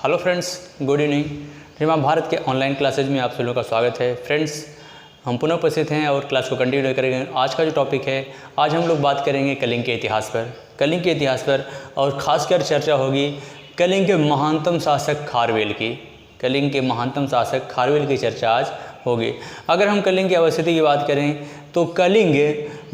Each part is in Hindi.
Hello friends, good evening. Reema Bharat के ऑनलाइन क्लासेज में आप सभी लोगों का स्वागत है। फ्रेंड्स, हम पुनः उपस्थित हैं और क्लास को कंटिन्यू करेंगे। आज का जो टॉपिक है, आज हम लोग बात करेंगे कलिंग के इतिहास पर और ख़ासकर चर्चा होगी कलिंग के महानतम शासक खारवेल की। कलिंग के महानतम शासक खारवेल की चर्चा आज होगी। अगर हम कलिंग की अवस्थिति की बात करें तो कलिंग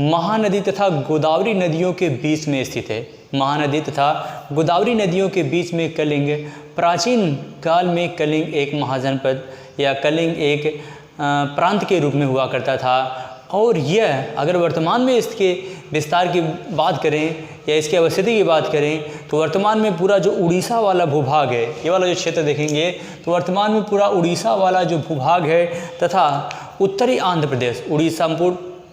महानदी तथा गोदावरी नदियों के बीच में स्थित है। महानदी तथा गोदावरी नदियों के बीच में कलिंग, प्राचीन काल में कलिंग एक महाजनपद या कलिंग एक प्रांत के रूप में हुआ करता था। और यह अगर वर्तमान में इसके विस्तार की बात करें या इसकी अवस्थिति की बात करें तो वर्तमान में पूरा जो उड़ीसा वाला भूभाग है, ये वाला जो क्षेत्र देखेंगे तो वर्तमान में पूरा उड़ीसा वाला जो भूभाग है तथा उत्तरी आंध्र प्रदेश, उड़ीसा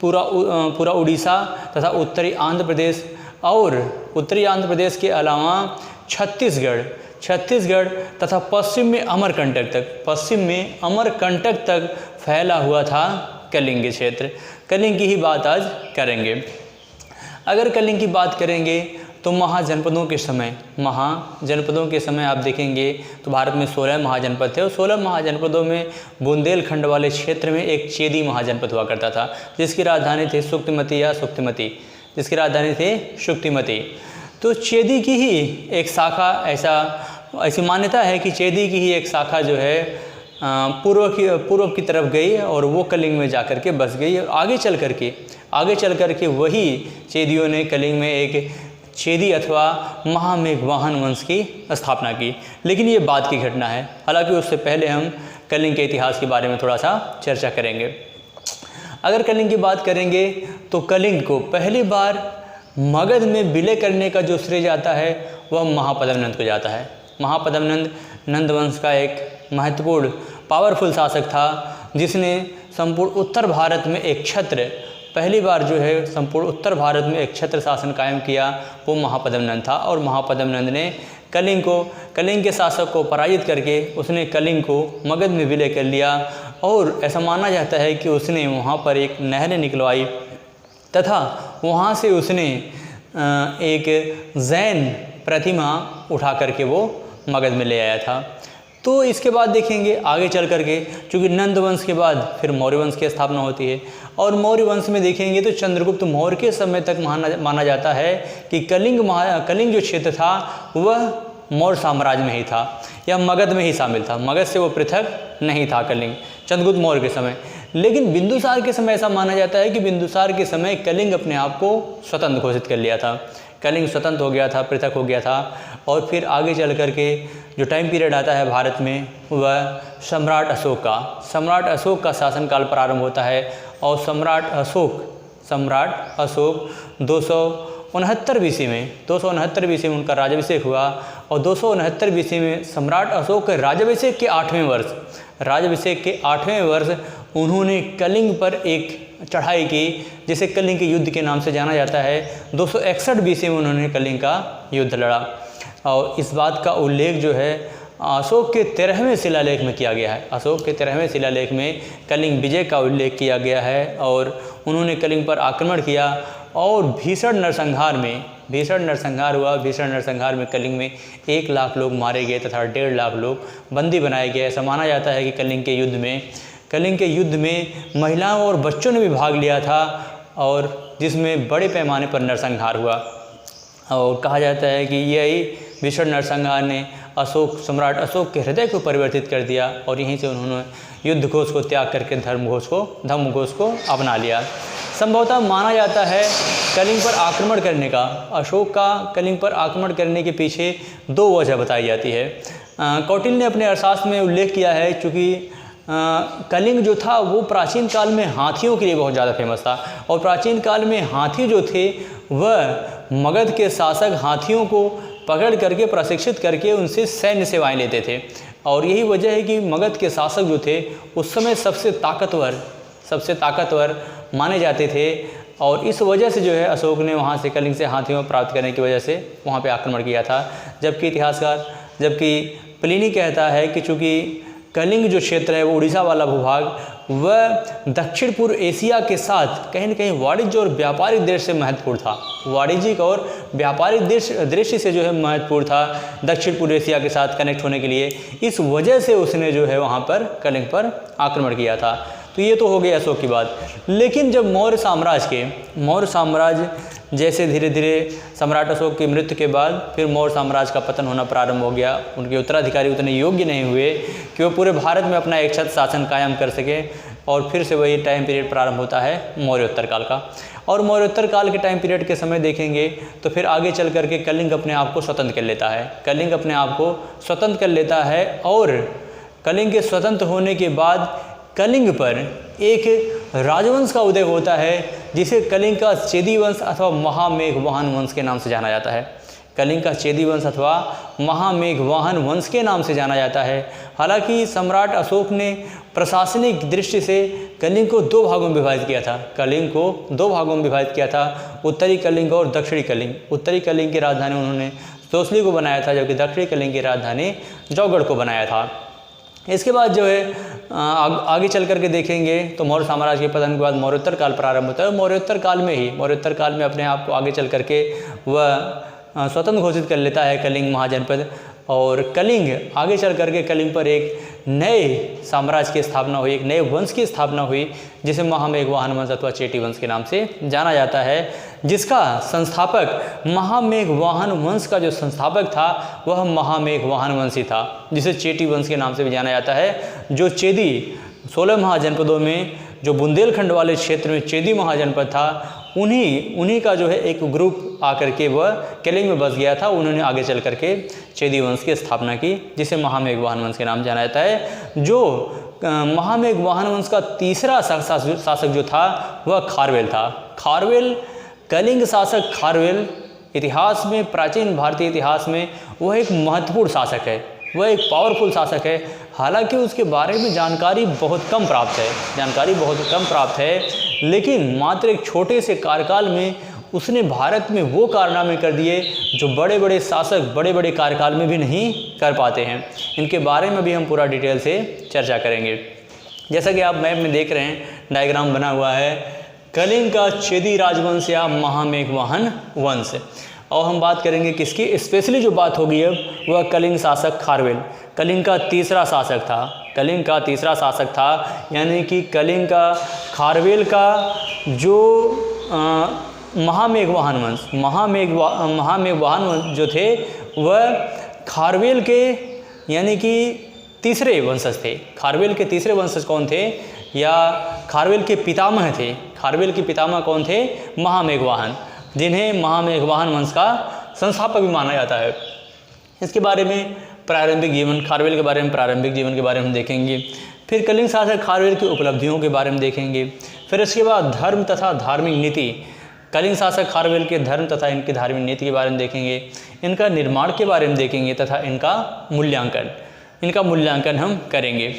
पूरा उड़ीसा तथा उत्तरी आंध्र प्रदेश और उत्तरी आंध्र प्रदेश के अलावा छत्तीसगढ़ तथा पश्चिम में अमरकंटक तक फैला हुआ था कलिंग क्षेत्र। कलिंग की ही बात आज करेंगे। अगर कलिंग की बात करेंगे तो महाजनपदों के समय आप देखेंगे तो भारत में 16 महाजनपद थे और 16 महाजनपदों में बुंदेलखंड वाले क्षेत्र में एक चेदी महाजनपद हुआ करता था, जिसकी राजधानी थी शुक्तिमती। तो चेदी की ही एक शाखा, ऐसी मान्यता है कि चेदी की ही एक शाखा जो है पूर्व की तरफ गई और वो कलिंग में जाकर के बस गई और आगे चल करके वही चेदियों ने कलिंग में एक चेदी अथवा महामेघवाहन वंश की स्थापना की। लेकिन ये बाद की घटना है, हालांकि उससे पहले हम कलिंग के इतिहास के बारे में थोड़ा सा चर्चा करेंगे। अगर कलिंग की बात करेंगे तो कलिंग को पहली बार मगध में विलय करने का जो श्रेय जाता है वह महापद्म नंद को जाता है। महापद्म नंद वंश का एक महत्वपूर्ण पावरफुल शासक था, जिसने संपूर्ण उत्तर भारत में एक छत्र शासन कायम किया। वो महापद्म नंद था और महापद्म नंद ने कलिंग के शासक को पराजित करके उसने कलिंग को मगध में विलय कर लिया। और ऐसा माना जाता है कि उसने वहाँ पर एक नहर निकलवाई तथा वहाँ से उसने एक जैन प्रतिमा उठा करके वो मगध में ले आया था। तो इसके बाद देखेंगे आगे चल करके, चूँकि नंद वंश के बाद फिर मौर्य वंश की स्थापना होती है और मौर्य वंश में देखेंगे तो चंद्रगुप्त मौर्य के समय तक माना जाता है कि कलिंग जो क्षेत्र था वह मौर्य साम्राज्य में ही था या मगध में ही शामिल था। मगध से वो पृथक नहीं था कलिंग चंद्रगुप्त मौर्य के समय। लेकिन बिंदुसार के समय ऐसा माना जाता है कि बिंदुसार के समय कलिंग अपने आप को स्वतंत्र घोषित कर लिया था। कलिंग स्वतंत्र हो गया था, पृथक हो गया था। और फिर आगे चल करके जो टाइम पीरियड आता है भारत में वह सम्राट अशोक का शासनकाल प्रारंभ होता है। और सम्राट अशोक 269 बीसी में उनका राज्याभिषेक हुआ और 269 बीसी में सम्राट अशोक के राज्याभिषेक के 8वें वर्ष उन्होंने कलिंग पर एक चढ़ाई की, जिसे कलिंग के युद्ध के नाम से जाना जाता है। 261 बीसी में उन्होंने कलिंग का युद्ध लड़ा और इस बात का उल्लेख जो है अशोक के 13वें शिलालेख में किया गया है। अशोक के 13वें शिलालेख में कलिंग विजय का उल्लेख किया गया है और उन्होंने कलिंग पर आक्रमण किया और भीषण नरसंहार हुआ। भीषण नरसंहार में कलिंग में 1 लाख लोग मारे गए तथा 1.5 लाख लोग बंदी बनाए गए। ऐसा माना जाता है कि कलिंग के युद्ध में महिलाओं और बच्चों ने भी भाग लिया था और जिसमें बड़े पैमाने पर नरसंहार हुआ। और कहा जाता है कि यही भीषण नरसंहार ने सम्राट अशोक के हृदय को परिवर्तित कर दिया और यहीं से उन्होंने युद्ध घोष को त्याग करके धर्म घोष को अपना लिया। संभवतः माना जाता है कलिंग पर आक्रमण करने का, अशोक का कलिंग पर आक्रमण करने के पीछे 2 वजह बताई जाती है। कौटिल्य ने अपने अर्थशास्त्र में उल्लेख किया है, चूँकि कलिंग जो था वो प्राचीन काल में हाथियों के लिए बहुत ज़्यादा फेमस था और प्राचीन काल में हाथी जो थे वह मगध के शासक हाथियों को पकड़ करके प्रशिक्षित करके उनसे सैन्य सेवाएं लेते थे। और यही वजह है कि मगध के शासक जो थे उस समय सबसे ताकतवर माने जाते थे और इस वजह से जो है अशोक ने वहाँ से कलिंग से हाथियों प्राप्त करने की वजह से वहाँ पे आक्रमण किया था। जबकि प्लिनी कहता है कि चूँकि कलिंग जो क्षेत्र है वो उड़ीसा वाला भूभाग वह दक्षिण पूर्व एशिया के साथ कहीं न कहीं वाणिज्य और व्यापारिक दृष्टि से महत्वपूर्ण था। वाणिज्यिक और व्यापारिक दृष्टि से जो है महत्वपूर्ण था दक्षिण पूर्व एशिया के साथ कनेक्ट होने के लिए। इस वजह से उसने जो है वहाँ पर कलिंग पर आक्रमण किया था। तो ये तो हो गई अशोक की बात। लेकिन जब मौर्य साम्राज्य जैसे धीरे धीरे सम्राट अशोक की मृत्यु के बाद फिर मौर्य साम्राज्य का पतन होना प्रारंभ हो गया। उनके उत्तराधिकारी उतने योग्य नहीं हुए कि वो पूरे भारत में अपना एक छत्र शासन कायम कर सके, और फिर से वही टाइम पीरियड प्रारंभ होता है मौर्योत्तर काल का। और मौर्योत्तर काल के टाइम पीरियड के समय देखेंगे तो फिर आगे चल करके कलिंग अपने आप को स्वतंत्र कर लेता है। कलिंग अपने आप को स्वतंत्र कर लेता है और कलिंग के स्वतंत्र होने के बाद कलिंग पर एक राजवंश का उदय होता है जिसे कलिंग का चेदी वंश अथवा महामेघवाहन वंश के नाम से जाना जाता है। कलिंग का चेदी वंश अथवा महामेघवाहन वंश के नाम से जाना जाता है। हालांकि सम्राट अशोक ने प्रशासनिक दृष्टि से कलिंग को दो भागों में विभाजित किया था। कलिंग को दो भागों में विभाजित किया था, उत्तरी कलिंग और दक्षिणी कलिंग। उत्तरी कलिंग की राजधानी उन्होंने तोसली को बनाया था, जबकि दक्षिणी कलिंग की राजधानी जौगढ़ को बनाया था। इसके बाद जो है आगे चल करके देखेंगे तो मौर्य साम्राज्य के पतन के बाद मौर्योत्तर काल प्रारंभ होता है। मौर्योत्तर काल में अपने आप को आगे चल करके वह स्वतंत्र घोषित कर लेता है कलिंग महाजनपद। और कलिंग आगे चल करके कलिंग पर एक नए साम्राज्य की स्थापना हुई, एक नए वंश की स्थापना हुई जिसे महामेघवाहन वंश अथवा चेटी वंश के नाम से जाना जाता है, जिसका संस्थापक महामेघवाहन वंश का जो संस्थापक था वह महामेघवाहन वंशी था, जिसे चेटी वंश के नाम से भी जाना जाता है। जो चेदी 16 महाजनपदों में जो बुंदेलखंड वाले क्षेत्र में चेदी महाजनपद था, उन्हीं का जो है एक ग्रुप आकर के वह कलिंग में बस गया था। उन्होंने आगे चल करके चेदी वंश की स्थापना की, जिसे महामेघवाहन वंश के नाम जाना जाता है। जो महामेघवाहन वंश का तीसरा शासक जो था वह खारवेल था। खारवेल, कलिंग शासक खारवेल इतिहास में, प्राचीन भारतीय इतिहास में वह एक महत्वपूर्ण शासक है, वह एक पावरफुल शासक है। हालांकि उसके बारे में जानकारी बहुत कम प्राप्त है, लेकिन मात्र एक छोटे से कार्यकाल में उसने भारत में वो कारनामे कर दिए जो बड़े बड़े शासक बड़े बड़े कार्यकाल में भी नहीं कर पाते हैं। इनके बारे में भी हम पूरा डिटेल से चर्चा करेंगे। जैसा कि आप मैप में देख रहे हैं, डायग्राम बना हुआ है कलिंग का चेदी राजवंश या महामेघवाहन वंश। और हम बात करेंगे किसकी, स्पेशली जो बात होगी अब वह कलिंग शासक खारवेल, कलिंग का तीसरा शासक था। यानी कि कलिंग का खारवेल का जो महामेघवाहन वंश जो थे वह खारवेल के यानी कि तीसरे वंशज थे। खारवेल के तीसरे वंशज कौन थे, या खारवेल के पितामह थे। खारवेल के पितामह कौन थे, महामेघवाहन, जिन्हें महामेघवाहन वंश का संस्थापक भी माना जाता है। इसके बारे में प्रारंभिक जीवन, खारवेल के बारे में प्रारंभिक जीवन के बारे में हम देखेंगे। फिर कलिंग शासक खारवेल की उपलब्धियों के बारे में देखेंगे। फिर इसके बाद धर्म तथा धार्मिक नीति, कलिंग शासक खारवेल के धर्म तथा इनकी धार्मिक नीति के बारे में देखेंगे। इनका निर्माण के बारे में देखेंगे तथा इनका मूल्यांकन हम करेंगे।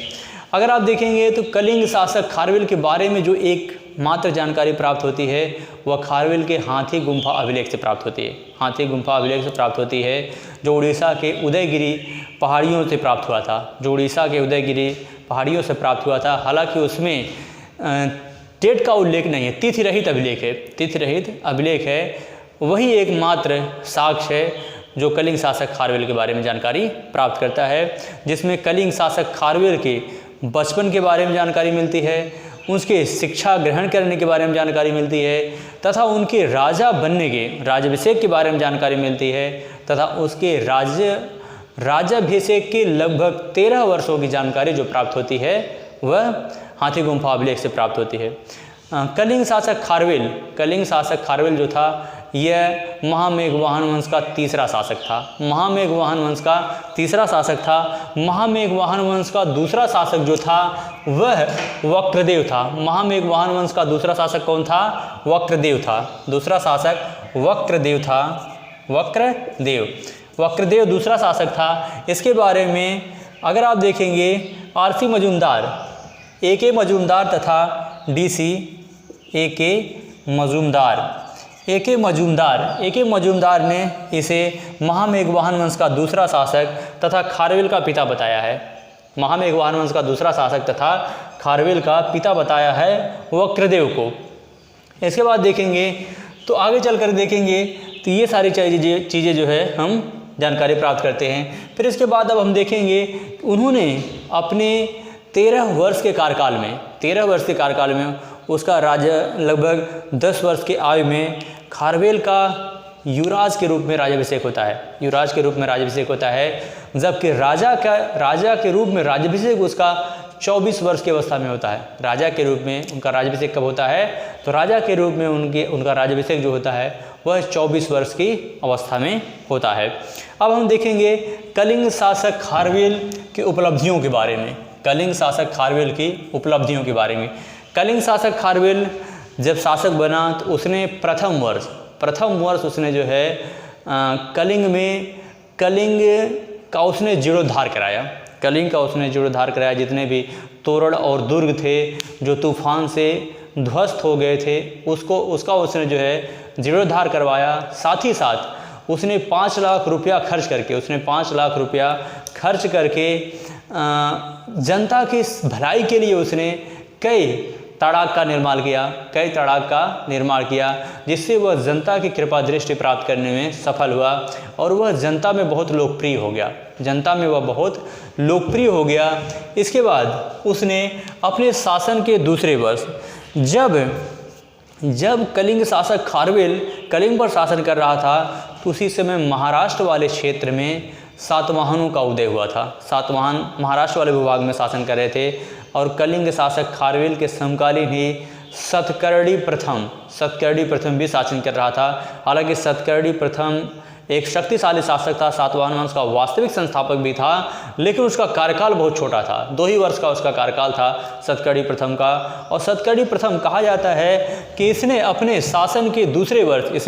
अगर आप देखेंगे तो कलिंग शासक खारवेल के बारे में जो एक मात्र जानकारी प्राप्त होती है वह खारवेल के हाथी गुम्फा अभिलेख से प्राप्त होती है। हाथी गुम्फा अभिलेख से प्राप्त होती है, जो उड़ीसा के उदयगिरी पहाड़ियों से प्राप्त हुआ था। हालांकि उसमें डेट का उल्लेख नहीं है, तिथिरहित अभिलेख है। वही एकमात्र साक्ष्य है जो कलिंग शासक खारवेल के बारे में जानकारी प्राप्त करता है, जिसमें कलिंग शासक खारवेल के बचपन के बारे में जानकारी मिलती है, उसके शिक्षा ग्रहण करने के बारे में जानकारी मिलती है तथा उनके राजा बनने के राज्याभिषेक के बारे में जानकारी मिलती है तथा उसके राज्याभिषेक के लगभग 13 वर्षों की जानकारी जो प्राप्त होती है वह हाथी गुम्फा अभिलेख से प्राप्त होती है। कलिंग शासक खारवेल जो था यह महामेघवाहन वंश का तीसरा शासक था। महामेघवाहन वंश का दूसरा शासक जो था वह वक्रदेव था। महामेघवाहन वंश का दूसरा शासक कौन था, वक्रदेव था। वक्रदेव दूसरा शासक था। इसके बारे में अगर आप देखेंगे आरसी मजूमदार, ए.के. मजूमदार तथा डी.सी. ए.के. मजूमदार ने इसे महामेघवाहन वंश का दूसरा शासक तथा खारवेल का पिता बताया है। महामेघवाहन वंश का दूसरा शासक तथा खारवेल का पिता बताया है वक्रदेव को। इसके बाद देखेंगे तो आगे चल कर देखेंगे तो ये सारी चीज़ें जो है हम जानकारी प्राप्त करते हैं। फिर इसके बाद अब हम देखेंगे उन्होंने अपने 13 वर्ष के कार्यकाल में उसका राज्य लगभग 10 वर्ष की आयु में खारवेल का युवराज के रूप में राज्याभिषेक होता है, जबकि राजा के रूप में राज्याभिषेक उसका 24 वर्ष की अवस्था में होता है। राजा के रूप में उनका राज्याभिषेक कब होता है? तो राजा के रूप में उनका राज्याभिषेक जो होता है वह 24 वर्ष की अवस्था में होता है। अब हम देखेंगे कलिंग शासक खारवेल की उपलब्धियों के बारे में। कलिंग शासक खारवेल जब शासक बना तो उसने प्रथम वर्ष उसने जो है कलिंग का उसने जीर्णोद्धार कराया। जितने भी तोरण और दुर्ग थे जो तूफान से ध्वस्त हो गए थे उसका उसने जो है जीर्णोद्धार करवाया। साथ ही साथ उसने 5 लाख रुपया खर्च करके जनता की भलाई के लिए उसने कई तड़ाक का निर्माण किया, जिससे वह जनता की कृपा दृष्टि प्राप्त करने में सफल हुआ और वह जनता में बहुत लोकप्रिय हो गया। इसके बाद उसने अपने शासन के दूसरे वर्ष जब कलिंग शासक खारवेल कलिंग पर शासन कर रहा था तो उसी समय महाराष्ट्र वाले क्षेत्र में सातवाहनों का उदय हुआ था। सातवाहन महाराष्ट्र वाले भूभाग में शासन कर रहे थे और कलिंग शासक खारवेल के समकालीन ही सतकर्णी प्रथम भी शासन कर रहा था। हालांकि सतकर्णी प्रथम एक शक्तिशाली शासक था, सातवाहन वंश का वास्तविक संस्थापक भी था, लेकिन उसका कार्यकाल बहुत छोटा था। 2 ही वर्ष का उसका कार्यकाल था सतकर्णी प्रथम का। और सतकर्णी प्रथम कहा जाता है कि इसने अपने शासन के दूसरे वर्ष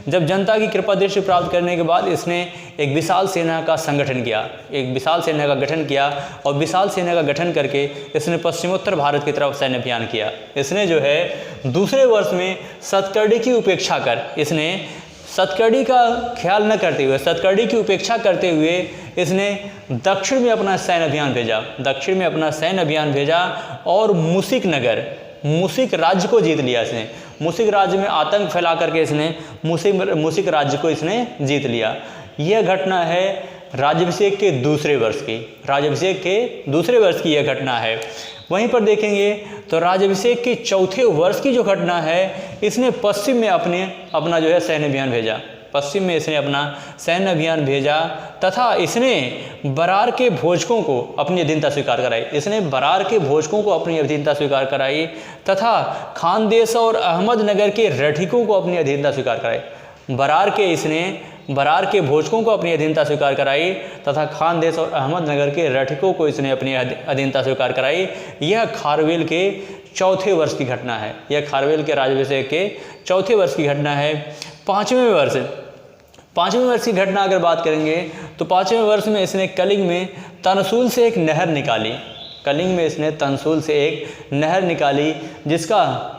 जब जनता की कृपा दृष्टि प्राप्त करने के बाद इसने एक विशाल सेना का गठन किया और विशाल सेना का गठन करके इसने पश्चिमोत्तर भारत की तरफ सैन्य अभियान किया। इसने जो है दूसरे वर्ष में सतकर्णी की उपेक्षा कर सतकर्णी का ख्याल न करते हुए, सतकर्णी की उपेक्षा करते हुए इसने दक्षिण में अपना सैन्य अभियान भेजा और मूसिक राज्य को जीत लिया। इसने मूसिक राज्य में आतंक फैला करके इसने मूसिक राज्य को इसने जीत लिया। यह घटना है राज्याभिषेक के दूसरे वर्ष की यह घटना है। वहीं पर देखेंगे तो राज्याभिषेक के चौथे वर्ष की जो घटना है, इसने पश्चिम में अपना जो है सैन्य अभियान भेजा तथा इसने बरार के भोजकों को अपनी अधीनता स्वीकार कराई तथा खानदेश और अहमदनगर के रठिकों को अपनी अधीनता स्वीकार कराई। बरार के भोजकों को अपनी अधीनता स्वीकार कराई तथा खानदेश और अहमदनगर के रठिकों को इसने अपनी अधीनता स्वीकार कराई। यह खारवेल के चौथे वर्ष की घटना है। यह खारवेल के राज्याभिषेक के चौथे वर्ष की घटना है। पाँचवें वर्ष की घटना अगर बात करेंगे तो 5वें वर्ष में इसने कलिंग में तनसूल से एक नहर निकाली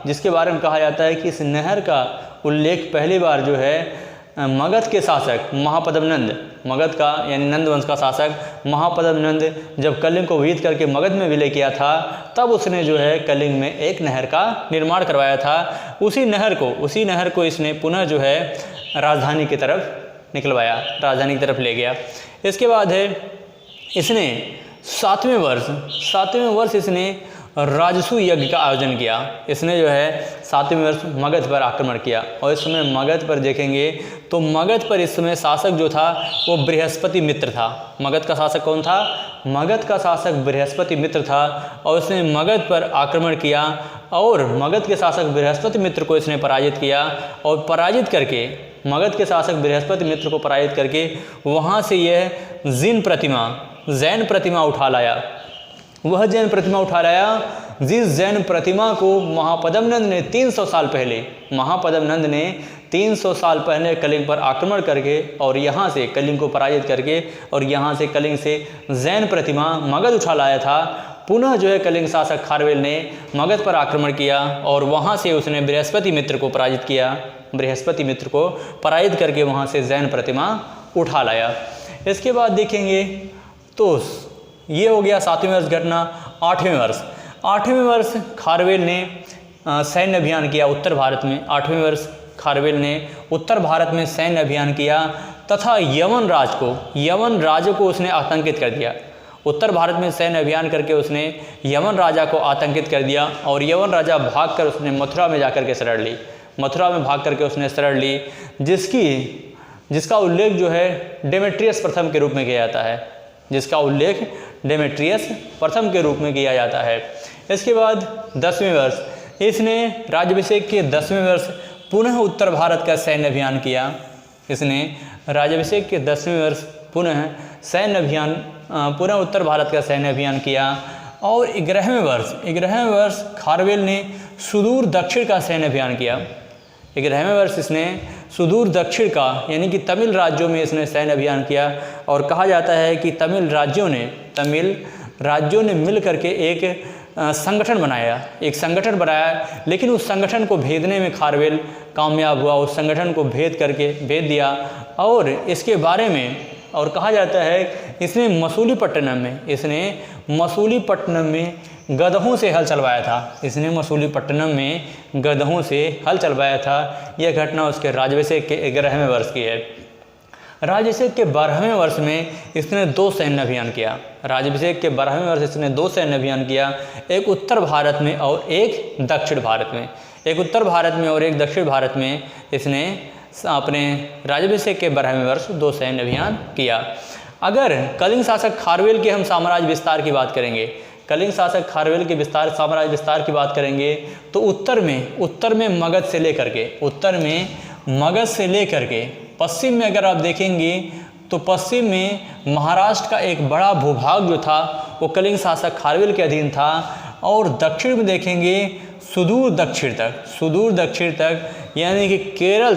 जिसके बारे में कहा जाता है कि इस नहर का उल्लेख पहली बार जो है मगध के शासक मगध का यानी नंद वंश का शासक महापद्म नंद जब कलिंग को विजित करके मगध में विलय किया था, तब उसने जो है कलिंग में एक नहर का निर्माण करवाया था। उसी नहर को इसने पुनः जो है राजधानी की तरफ ले गया। इसके बाद है इसने 7वें वर्ष इसने राजसू यज्ञ का आयोजन किया। इसने जो है 7वें वर्ष मगध पर आक्रमण किया और इस समय मगध पर देखेंगे तो मगध पर इस समय शासक जो था वो बृहस्पति मित्र था। मगध का शासक कौन था? मगध का शासक बृहस्पति मित्र था और उसने मगध पर आक्रमण किया और मगध के शासक बृहस्पति मित्र को इसने पराजित किया और मगध के शासक बृहस्पति मित्र को पराजित करके वहाँ से यह जैन प्रतिमा उठा लाया। वह जैन प्रतिमा उठा लाया जिस जैन प्रतिमा को महापद्म नंद ने 300 साल पहले कलिंग पर आक्रमण करके और यहाँ से कलिंग को पराजित करके और यहाँ से कलिंग से जैन प्रतिमा मगध उठा लाया था। पुनः जो है कलिंग शासक खारवेल ने मगध पर आक्रमण किया और वहाँ से उसने बृहस्पति मित्र को पराजित करके वहाँ से जैन प्रतिमा उठा लाया। इसके बाद देखेंगे तो ये हो गया 7वें वर्ष घटना। 8वें वर्ष खारवेल ने सैन्य अभियान किया उत्तर भारत में। 8वें वर्ष खारवेल ने उत्तर भारत में सैन्य अभियान किया तथा यवन राज्य को उसने आतंकित कर दिया। उत्तर भारत में सैन्य अभियान करके उसने यवन राजा को आतंकित कर दिया और यवन राजा भागकर उसने मथुरा में जाकर के शरण ली। मथुरा में भाग करके उसने शरण ली, जिसका उल्लेख जो है डेमेट्रियस प्रथम के रूप में किया जाता है। जिसका उल्लेख डेमेट्रियस प्रथम के रूप में किया जाता है। इसके बाद 10वें वर्ष, इसने राज्याभिषेक के 10वें वर्ष पुनः उत्तर भारत का सैन्य अभियान किया। इसने राज्याभिषेक के 10वें वर्ष पुनः उत्तर भारत का सैन्य अभियान किया। और 11वें वर्ष खारवेल ने सुदूर दक्षिण का सैन्य अभियान किया। 11वें वर्ष इसने सुदूर दक्षिण का यानी कि तमिल राज्यों में इसने सैन्य अभियान किया। और कहा जाता है कि तमिल राज्यों ने मिल करके एक संगठन बनाया, लेकिन उस संगठन को भेदने में खारवेल कामयाब हुआ। उस संगठन को भेद दिया। और इसके बारे में और कहा जाता है इसने मसूलीपट्टनम में गधों से हल चलवाया था। यह घटना उसके राज्याभिषेक के 11वें वर्ष की है। राज्याभिषेक के 12वें वर्ष में इसने 2 सैन्य अभियान किया। राज्याभिषेक के 12वें वर्ष इसने 2 सैन्य अभियान किया, एक उत्तर भारत में और एक दक्षिण भारत में। इसने अपने राज्याभिषेक के 12वें वर्ष 2 सैन्य अभियान किया। अगर कलिंग शासक खारवेल के हम साम्राज्य विस्तार की बात करेंगे, साम्राज्य विस्तार की बात करेंगे तो उत्तर में मगध से लेकर के पश्चिम में अगर आप देखेंगे तो पश्चिम में महाराष्ट्र का एक बड़ा भूभाग जो था वो कलिंग शासक खारवेल के अधीन था। और दक्षिण में देखेंगे सुदूर दक्षिण तक यानी कि केरल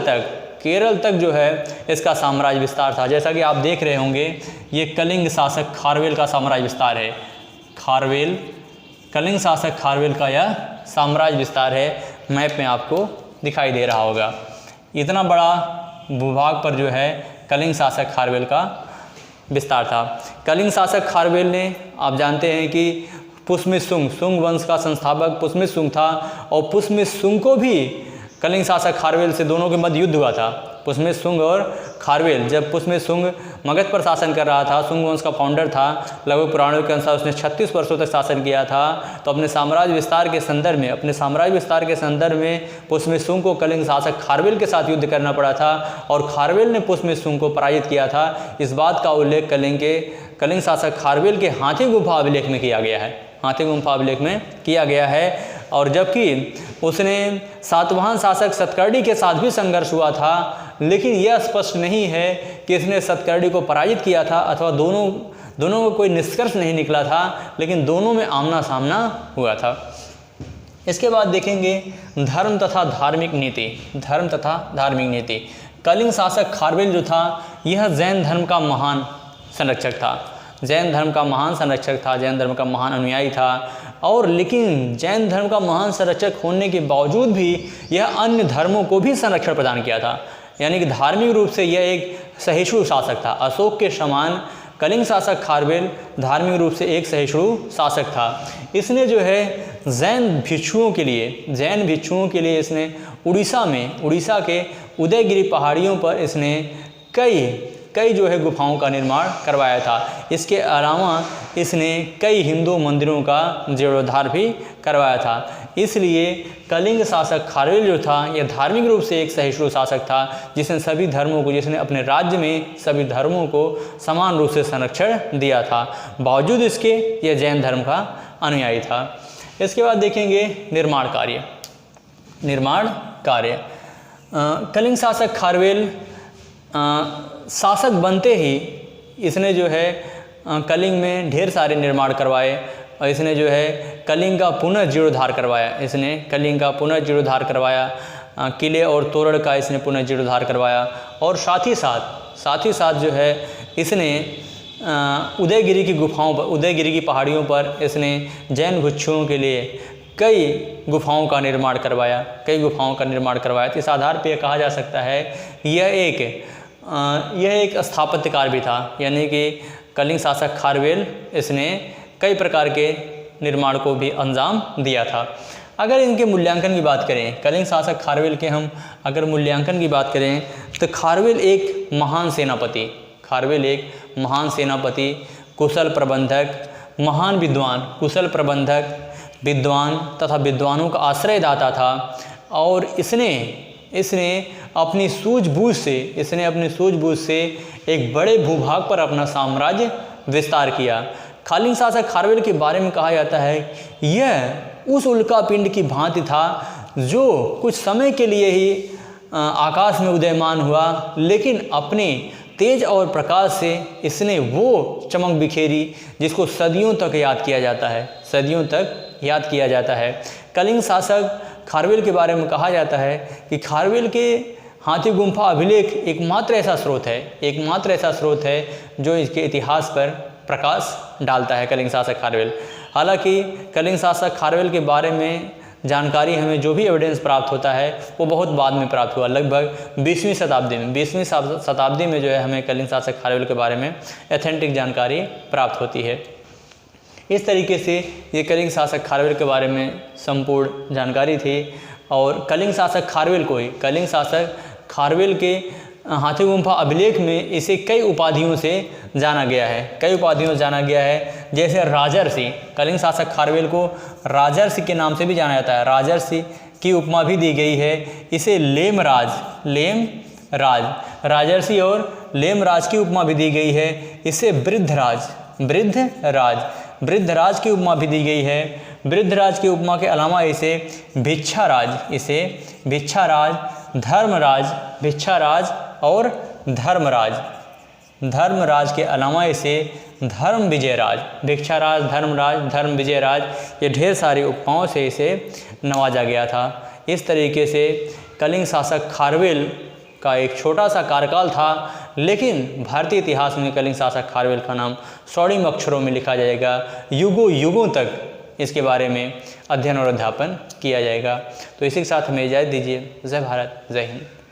तक जो है इसका साम्राज्य विस्तार था। जैसा कि आप देख रहे होंगे ये कलिंग शासक खारवेल का साम्राज्य विस्तार है। कलिंग शासक खारवेल का यह साम्राज्य विस्तार है। मैप में आपको दिखाई दे रहा होगा। इतना बड़ा भूभाग पर जो है कलिंग शासक खारवेल का विस्तार था। कलिंग शासक खारवेल ने आप जानते हैं कि सुंग वंश का संस्थापक पुष्मित सुंग था। और पुष्मित सुंग को भी कलिंग शासक खारवेल से दोनों के मध्य युद्ध हुआ था। पुष्मित सुंग और खारवेल, जब पुष्मित सुंग मगध पर शासन कर रहा था, सुंग वंश का फाउंडर था, लगभग पुराणों के अनुसार उसने 36 वर्षों तक शासन किया था। तो अपने साम्राज्य विस्तार के संदर्भ में पुष्मित सुंग को कलिंग शासक खारवेल के साथ युद्ध करना पड़ा था और खारवेल ने पुष्मित सुंग को पराजित किया था। इस बात का उल्लेख कलिंग शासक खारवेल के हाथी गुफा अभिलेख में किया गया है। और जबकि उसने सातवाहन शासक सतकर्णी के साथ भी संघर्ष हुआ था, लेकिन यह स्पष्ट नहीं है कि इसने सतकर्णी को पराजित किया था अथवा दोनों को कोई निष्कर्ष नहीं निकला था, लेकिन दोनों में आमना सामना हुआ था। इसके बाद देखेंगे धर्म तथा धार्मिक नीति। कलिंग शासक खारवेल जो था यह जैन धर्म का महान संरक्षक था, जैन धर्म का महान अनुयायी था। और लेकिन जैन धर्म का महान संरक्षक होने के बावजूद भी यह अन्य धर्मों को भी संरक्षण प्रदान किया था। यानी कि धार्मिक रूप से यह एक सहिष्णु शासक था। अशोक के समान कलिंग शासक खारवेल धार्मिक रूप से एक सहिष्णु शासक था। इसने जो है जैन भिक्षुओं के लिए इसने उड़ीसा के उदयगिरी पहाड़ियों पर इसने कई जो है गुफाओं का निर्माण करवाया था। इसके अलावा इसने कई हिंदू मंदिरों का जीर्णोद्धार भी करवाया था। इसलिए कलिंग शासक खारवेल जो था यह धार्मिक रूप से एक सहिष्णु शासक था, जिसने अपने राज्य में सभी धर्मों को समान रूप से संरक्षण दिया था। बावजूद इसके यह जैन धर्म का अनुयायी था। इसके बाद देखेंगे निर्माण कार्य। कलिंग शासक खारवेल शासक बनते ही इसने जो है कलिंग में ढेर सारे निर्माण करवाए और इसने जो है कलिंग का पुनर्जीर्णोद्धार करवाया। किले और तोरण का इसने पुनर्जीर्णोद्धार करवाया। और साथ ही साथ जो है इसने उदयगिरी की पहाड़ियों पर इसने जैन भिक्षुओं के लिए कई गुफाओं का निर्माण करवाया। तो इस आधार पर यह कहा जा सकता है यह एक यह एक स्थापत्यकार भी था, यानी कि कलिंग शासक खारवेल इसने कई प्रकार के निर्माण को भी अंजाम दिया था। अगर इनके मूल्यांकन की बात करें, कलिंग शासक खारवेल के हम अगर मूल्यांकन की बात करें तो खारवेल एक महान सेनापति, खारवेल एक महान सेनापति, कुशल प्रबंधक, महान विद्वान, कुशल प्रबंधक, विद्वान तथा विद्वानों का आश्रयदाता था। और इसने अपनी सूझबूझ से एक बड़े भूभाग पर अपना साम्राज्य विस्तार किया। कलिंग शासक खारवेल के बारे में कहा जाता है यह उस उल्का पिंड की भांति था जो कुछ समय के लिए ही आकाश में उदयमान हुआ, लेकिन अपने तेज और प्रकाश से इसने वो चमक बिखेरी जिसको सदियों तक याद किया जाता है। कलिंग शासक खारवेल के बारे में कहा जाता है कि खारवेल के हाथी गुम्फा अभिलेख एकमात्र ऐसा स्रोत है जो इसके इतिहास पर प्रकाश डालता है, कलिंग शासक खारवेल। हालांकि कलिंग शासक खारवेल के बारे में जानकारी हमें जो भी एविडेंस प्राप्त होता है वो बहुत बाद में प्राप्त हुआ, लगभग 20वीं शताब्दी में जो है हमें कलिंग शासक खारवेल के बारे में एथेंटिक जानकारी प्राप्त होती है। इस तरीके से ये कलिंग शासक खारवेल के बारे में संपूर्ण जानकारी थी। और कलिंग शासक खारवेल के हाथी गुम्फा अभिलेख में इसे कई उपाधियों से जाना गया है, जैसे राजर्षि। कलिंग शासक खारवेल को राजर्षि के नाम से भी जाना जाता है, राजर्षि की उपमा भी दी गई है। इसे राजर्षि और लेमराज की उपमा भी दी गई है। इसे वृद्धराज की उपमा भी दी गई है। वृद्धराज की उपमा के अलावा इसे भिक्षाराज, धर्मराज के अलावा इसे धर्म विजयराज, ये ढेर सारी उपमाओं से इसे नवाजा गया था। इस तरीके से कलिंग शासक खारवेल का एक छोटा सा कार्यकाल था, लेकिन भारतीय इतिहास में कलिंग शासक खारवेल का नाम स्वर्णिम अक्षरों में लिखा जाएगा। युगों तक इसके बारे में अध्ययन और अध्यापन किया जाएगा। तो इसी के साथ हमें इजाज़त दीजिए। जय भारत, जय हिंद।